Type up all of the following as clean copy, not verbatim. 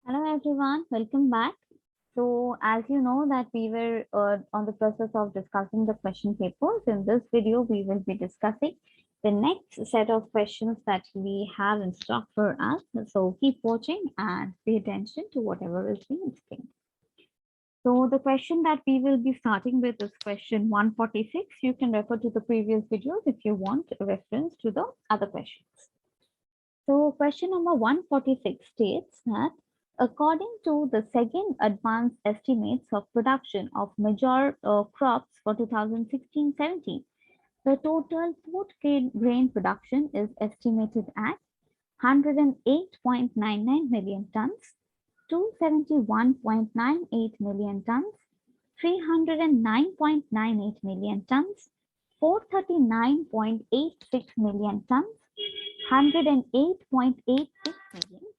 Hello everyone, welcome back. So as you know that we were on the process of discussing the question papers. In this video, we will be discussing the next set of questions that we have in stock for us. So keep watching and pay attention to whatever is being explained. So the question that we will be starting with is question 146. You can refer to the previous videos if you want a reference to the other questions. So question number 146 states that according to the second advanced estimates of production of major crops for 2016-17, the total food grain production is estimated at 108.99 million tons, 271.98 million tons, 309.98 million tons, 439.86 million tons, 108.86 million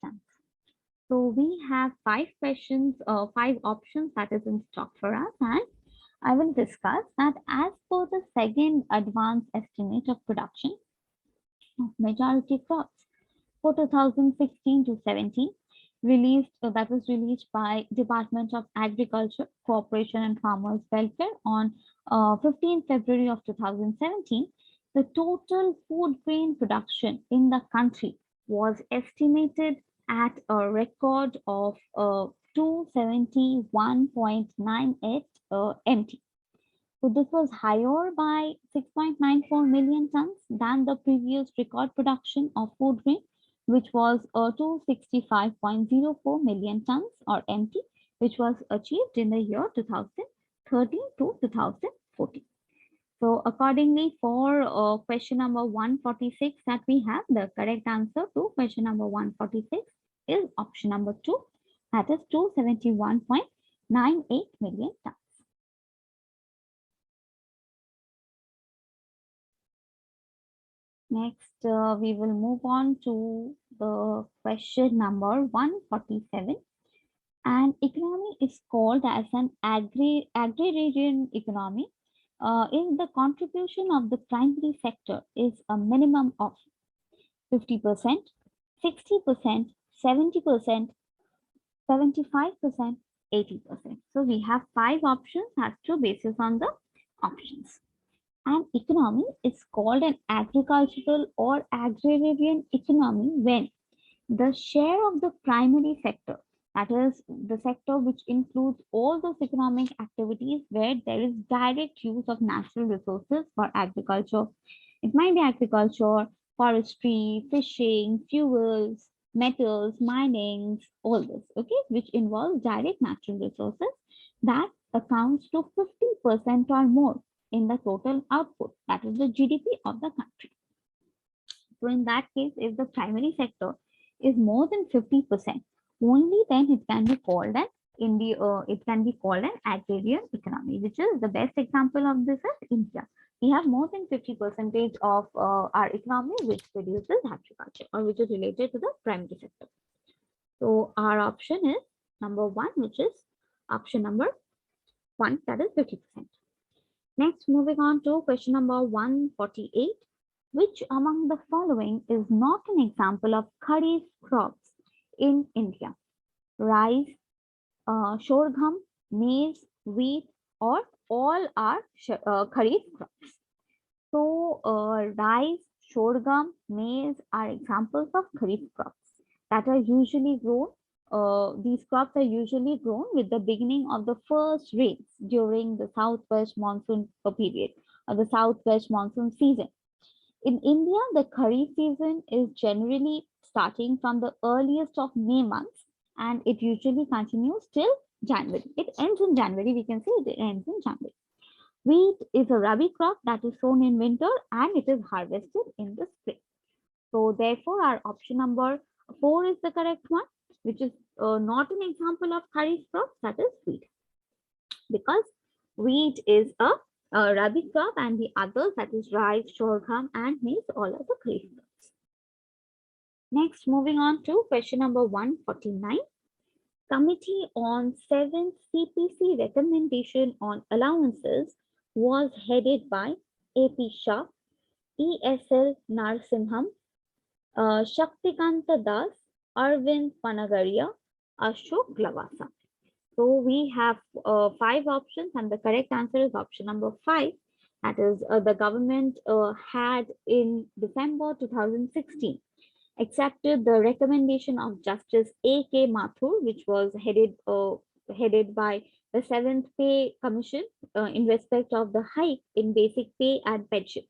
tons. So we have five questions, five options that is in stock for us, and I will discuss that as per the second advanced estimate of production of majority crops for 2016 to 17, that was released by Department of Agriculture, Cooperation and Farmers Welfare on 15 February of 2017. The total food grain production in the country was estimated at a record of 271.98 MT. So this was higher by 6.94 million tons than the previous record production of food grain, which was 265.04 million tons or MT, which was achieved in the year 2013 to 2014. So accordingly, for question number 146 that we have, the correct answer to question number 146 is option number 2, that is 271.98 million tons. Next, we will move on to the question number 147. An economy is called as an agrarian economy if the contribution of the primary sector is a minimum of 50%, 60%, 70%, 75%, 80%. So we have five options as to basis on the options. An economy is called an agricultural or agrarian economy when the share of the primary sector, that is the sector which includes all those economic activities where there is direct use of natural resources for agriculture. It might be agriculture, forestry, fishing, fuels, metals, mining, all this, okay, which involves direct natural resources that accounts to 50% or more in the total output, that is the GDP of the country. So in that case, if the primary sector is more than 50%, only then it can be called an agrarian economy, which is the best example of this is India. We have more than 50% of our economy which produces agriculture or which is related to the primary sector. So our option is number 1, which is option number 1, that is 50%. Next, moving on to question number 148. Which among the following is not an example of kharif crops in India? Rice, sorghum, maize, wheat, or all are kharif crops. So rice, sorghum, maize are examples of kharif crops that are usually grown. These crops are usually grown with the beginning of the first rains during the southwest monsoon period or the southwest monsoon season. In India, the Kharif season is generally starting from the earliest of May months and it usually continues till January. It ends in January, we can say it ends in January. Wheat is a rabi crop that is sown in winter and it is harvested in the spring. So therefore, our option number 4 is the correct one, which is not an example of Kharif crop, that is wheat. Because wheat is a rabi crop and the others, that is rice, sorghum and maize, all are the kharif crops. Next, moving on to question number 149. Committee on 7th CPC recommendation on allowances was headed by AP Shah, ESL Narsimham, Shaktikanta Das, Arvind Panagaria, Ashok Lavasa. So we have five options, and the correct answer is option number five. That is, the government had in December 2016 accepted the recommendation of Justice A.K. Mathur, which was headed by the Seventh Pay Commission in respect of the hike in basic pay and pension.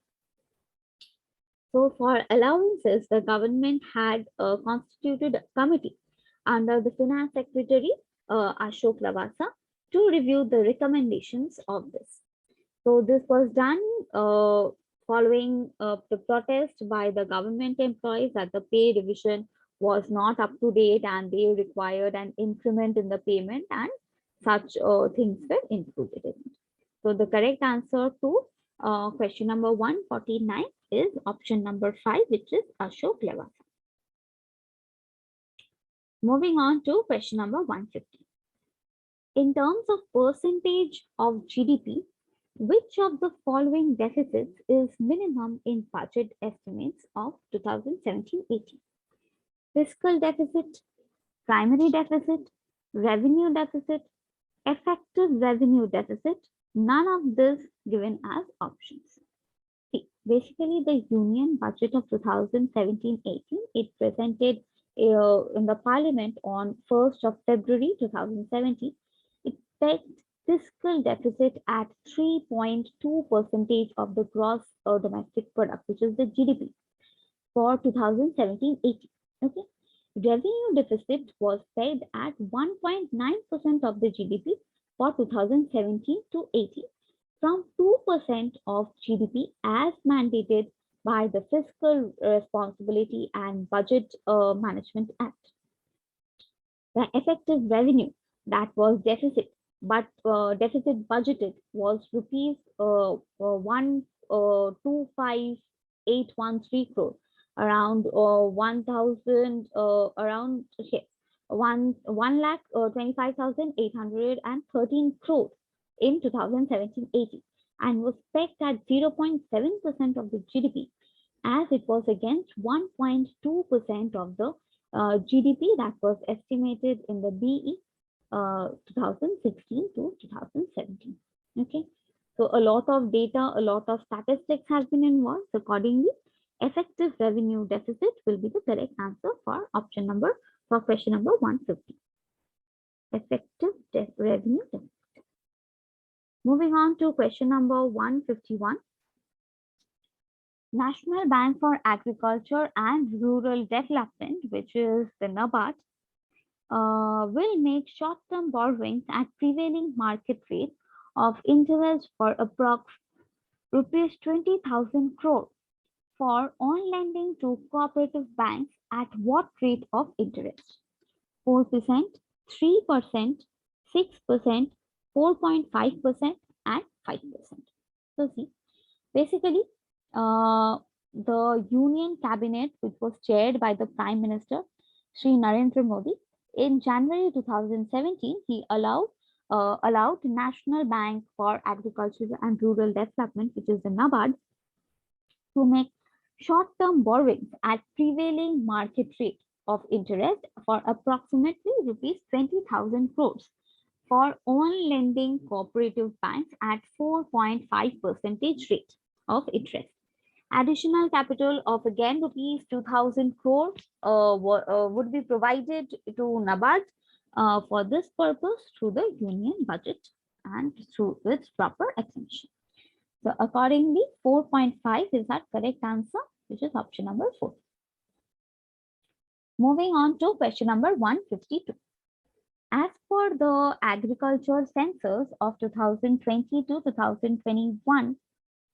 So for allowances, the government had constituted a committee under the Finance Secretary Ashok Lavasa to review the recommendations of this. So this was done following the protest by the government employees that the pay revision was not up to date and they required an increment in the payment, and such things were included in it. So the correct answer to question number 149 is option number 5, which is Ashok Lavasa. Moving on to question number 150. In terms of percentage of GDP, which of the following deficits is minimum in budget estimates of 2017-18? Fiscal deficit, primary deficit, revenue deficit, effective revenue deficit, none of this given as options. See, basically the union budget of 2017-18, it presented in the parliament on 1st of February 2017. It pegged fiscal deficit at 3.2% of the gross domestic product, which is the GDP for 2017-18. Okay. Revenue deficit was pegged at 1.9% of the GDP for 2017 to 18, from 2% of GDP as mandated by the Fiscal Responsibility and Budget Management Act. The effective revenue that was deficit, but deficit budgeted was rupees 125,813 crore, around 1,000 around okay, 1,25,813 crore in 2017-18, and was pegged at 0.7% of the GDP, as it was against 1.2% of the GDP that was estimated in the BE 2016 to 2017. Okay, so a lot of data, a lot of statistics has been involved. So accordingly, effective revenue deficit will be the correct answer for option number for question number 150. Effective revenue deficit. Moving on to question number 151. National Bank for Agriculture and Rural Development, which is the NABARD, will make short-term borrowings at prevailing market rate of interest for approx rupees 20,000 crore for on lending to cooperative banks at what rate of interest? 4%, 3%, 6%, 4.5%, and 5%. So see, basically, the Union Cabinet, which was chaired by the Prime Minister, Sri Narendra Modi, in January 2017, he allowed National Bank for Agriculture and Rural Development, which is the NABARD, to make short-term borrowings at prevailing market rate of interest for approximately rupees 20,000 crores for on lending cooperative banks at 4.5% rate of interest. Additional capital of again rupees 2,000 crore would be provided to NABARD for this purpose through the union budget and through its proper exemption. So accordingly, 4.5 is our correct answer, which is option number 4. Moving on to question number 152. As per the agriculture census of 2020 to 2021,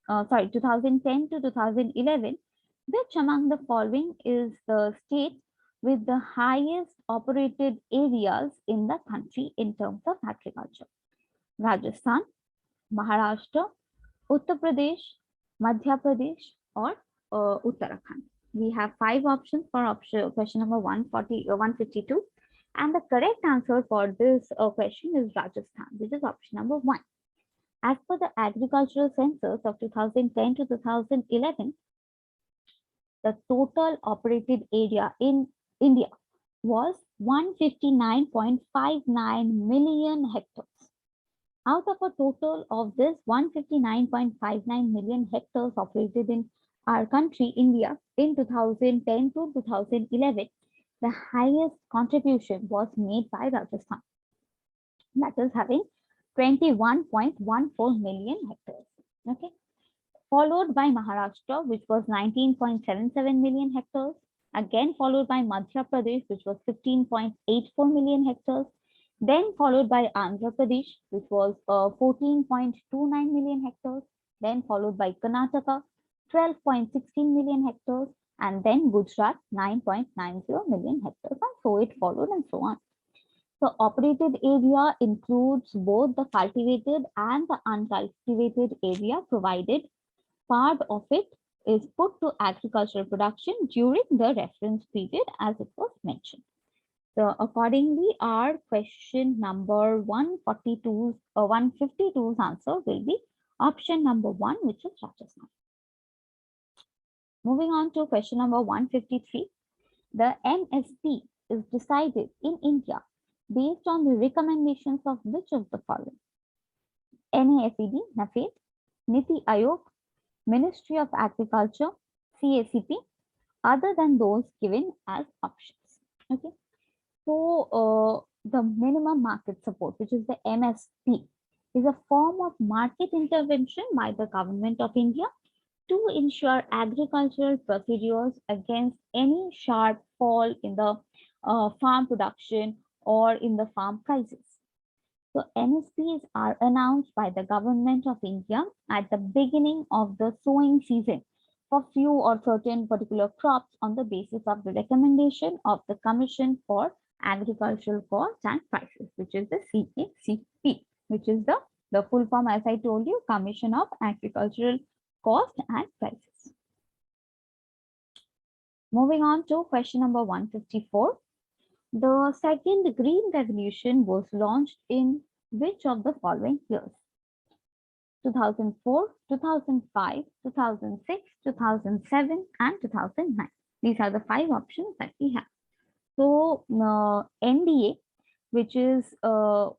2010 to 2011, which among the following is the state with the highest operated areas in the country in terms of agriculture? Rajasthan, Maharashtra, Uttar Pradesh, Madhya Pradesh, or Uttarakhand. We have 5 options for question number 152, and the correct answer for this question is Rajasthan, which is option number 1. As per the agricultural census of 2010 to 2011, the total operated area in India was 159.59 million hectares. Out of a total of this 159.59 million hectares operated in our country, India, in 2010 to 2011, the highest contribution was made by Rajasthan, that is having 21.14 million hectares. Okay, followed by Maharashtra, which was 19.77 million hectares, again followed by Madhya Pradesh, which was 15.84 million hectares, then followed by Andhra Pradesh, which was 14.29 million hectares, then followed by Karnataka, 12.16 million hectares, and then Gujarat, 9.90 million hectares, and so it followed and so on. So operated area includes both the cultivated and the uncultivated area, provided part of it is put to agricultural production during the reference period as it was mentioned. So accordingly, our question number 152's answer will be option number 1, which is Rajasthan. Moving on to question number 153. The MSP is decided in India based on the recommendations of which of the following? NAFED, NAFED, Niti Aayog, Ministry of Agriculture, CACP, other than those given as options. Okay. So the minimum market support, which is the MSP, is a form of market intervention by the government of India to ensure agricultural procedures against any sharp fall in the farm production or in the farm prices. So MSPs are announced by the government of India at the beginning of the sowing season for few or certain particular crops on the basis of the recommendation of the Commission for Agricultural Costs and Prices, which is the CACP, which is the full form, as I told you, Commission of Agricultural Cost and Prices. Moving on to question number 154. The second Green Revolution was launched in which of the following years? 2004, 2005, 2006, 2007, and 2009. These are the 5 options that we have. So NDA, which is done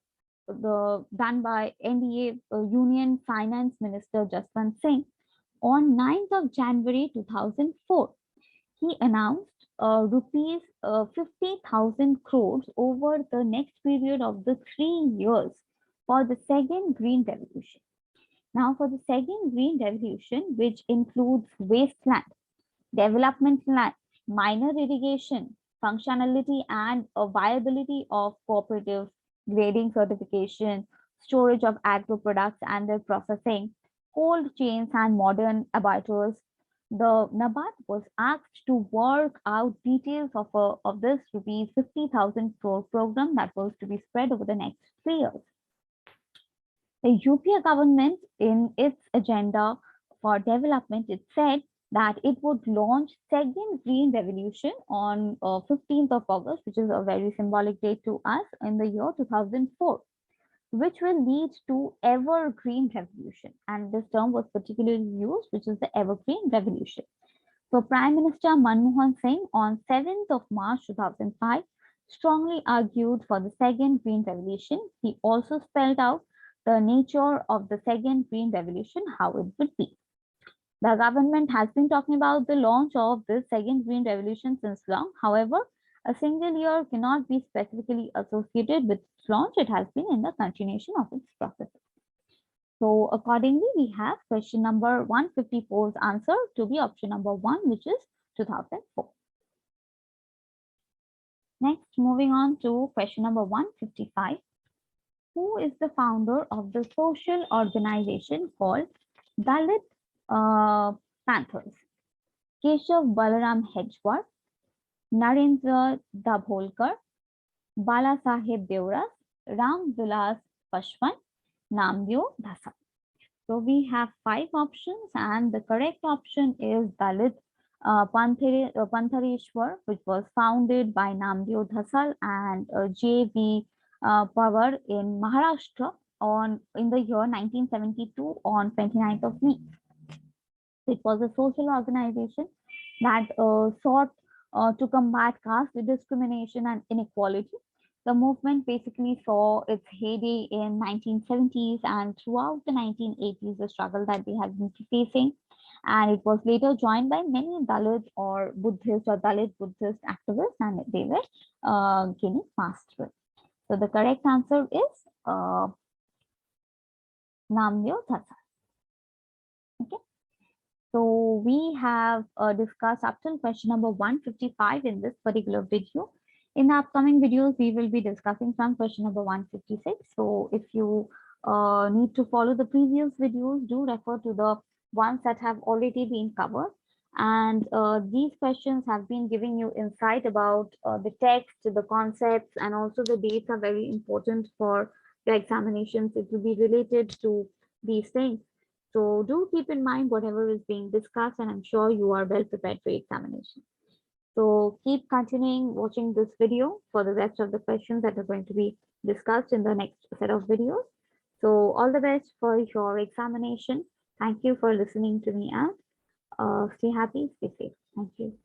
by NDA Union Finance Minister Jaswant Singh, on 9th of January 2004, he announced rupees 50,000 crores over the next period of the 3 years for the second Green Revolution. Now, for the second Green Revolution, which includes wasteland, development land, minor irrigation, functionality and viability of cooperatives, grading certification, storage of agro products and their processing, cold chains and modern abattoirs, the NABARD was asked to work out details of this rupees 50,000 crore program that was to be spread over the next 3 years. The UPA government, in its agenda for development, it said that it would launch second Green Revolution on 15th of August, which is a very symbolic date to us, in the year 2004, which will lead to Evergreen Revolution. And this term was particularly used, which is the Evergreen Revolution. So Prime Minister Manmohan Singh on 7th of March 2005 strongly argued for the second Green Revolution. He also spelled out the nature of the second Green Revolution, how it would be. The government has been talking about the launch of this second Green Revolution since long. However, a single year cannot be specifically associated with its launch. It has been in the continuation of its process. So accordingly, we have question number 154's answer to be option number 1, which is 2004. Next, moving on to question number 155. Who is the founder of the social organization called Dalit Panthers? Keshav Balaram Hedgewar, Narendra Dabholkar, Bala Saheb Deuras, Ram Vilas Paswan, Namdeo Dhasal. So we have 5 options, and the correct option is Dalit Panthareshwar, which was founded by Namdeo Dhasal and J.V. Pawar in Maharashtra in the year 1972 on 29th of May. It was a social organization that sought to combat caste discrimination and inequality. The movement basically saw its heyday in 1970s, and throughout the 1980s, the struggle that they have been facing, and it was later joined by many Dalit or Buddhist or Dalit Buddhist activists, and they were gaining mastery. So the correct answer is Namdeo Thassa. Okay. So we have discussed up till question number 155 in this particular video. In the upcoming videos, we will be discussing from question number 156. So if you need to follow the previous videos, do refer to the ones that have already been covered. And these questions have been giving you insight about the text, the concepts, and also the dates are very important for your examinations. It will be related to these things. So do keep in mind whatever is being discussed, and I'm sure you are well prepared for examination. So keep continuing watching this video for the rest of the questions that are going to be discussed in the next set of videos. So all the best for your examination. Thank you for listening to me, and stay happy, stay safe. Thank you.